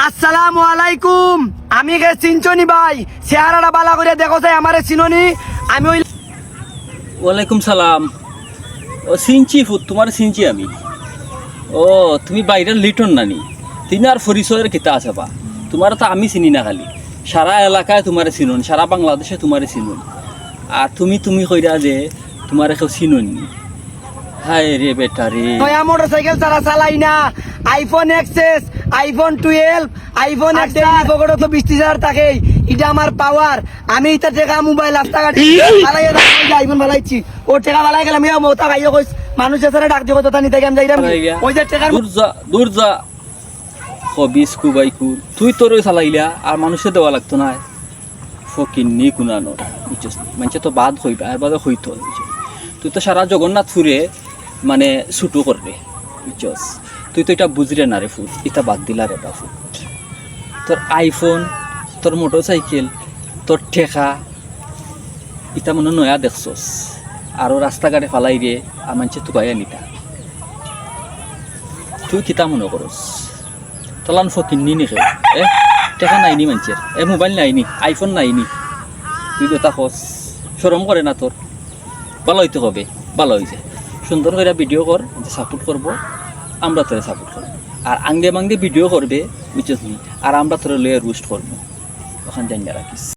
আসসালামু আলাইকুম। আমি কে চিনচনি ভাই, চেহারাটা বালা করে দেখো চাই আমারে চিননি। আমি ওই ওয়ালাইকুম সালাম। ও চিনছি ফুট, তোমার চিনছি আমি। ও তুমি বাইরের লিটন নানি, তিনি আর পরিচয়ের কিতা আছে বা তোমার তো আমি চিনি না, খালি সারা এলাকায় তোমারে চিনুন, সারা বাংলাদেশে তোমারে চিনুন। আর তুমি তুমি কইরা যে তোমার কেউ চিনুননি। হায় রে বেটা রে। নয়া মোটরসাইকেল ছাড়া চালাই না। IPhone XS, iPhone 12, iPhone XS পকেটে তো 20,000 থাকে। এটা আমার পাওয়ার। আমি এটা টাকা মোবাইল রাস্তাঘাট চালাইয়া আইফোন বালাইছি। ও টাকা বালাই গেলাম ইয়া মোতা ভাইও কইস মানুষ এছাড়া ডাক দিব তো নিতে গেম যাইরাম। ওই যে টাকা দূর যা হবিস কুবাইকু, তুই তোর চালাইলা আর মানুষের দেওয়া লাগতো না। ফকিন্নি কুনানো বুঝছিস, মানুষে তো বাদ হইবা আর বাদে হইতো। তুই তো সারা জগন্নাথ ফুরে মানে ছুটো করবে বুঝছস। তুই তো এটা বুঝলে না রে ফুট, এটা বাদ দিলা রে বা ফুট। তোর আইফোন, তোর মোটর সাইকেল, তোর ঠেকা, এটা মনে নয়া দেখছস। আরও রাস্তাঘাটে ফালাই রে আর মানুষে তুকাইয়া নিতা। তুই কিতা মনে করস তলান ফকিন্নি নিখে টেকা নাইনি মানুষের, মোবাইল নাইনি, আইফোন নাইনি, তুই তো তা খস সরম করে না তোর? ভালো হইতে হবে, ভালো হয়েছে। সুন্দর করে ভিডিও কর, সাপোর্ট করব, আমরা তোরে সাপোর্ট করবো। আর আঙ্গে মাঙ্গে ভিডিও করবে বুঝছিস নি, আর আমরা তোরে লয়ে রুস্ট করবো, ওখান জানিয়ে রাখিস।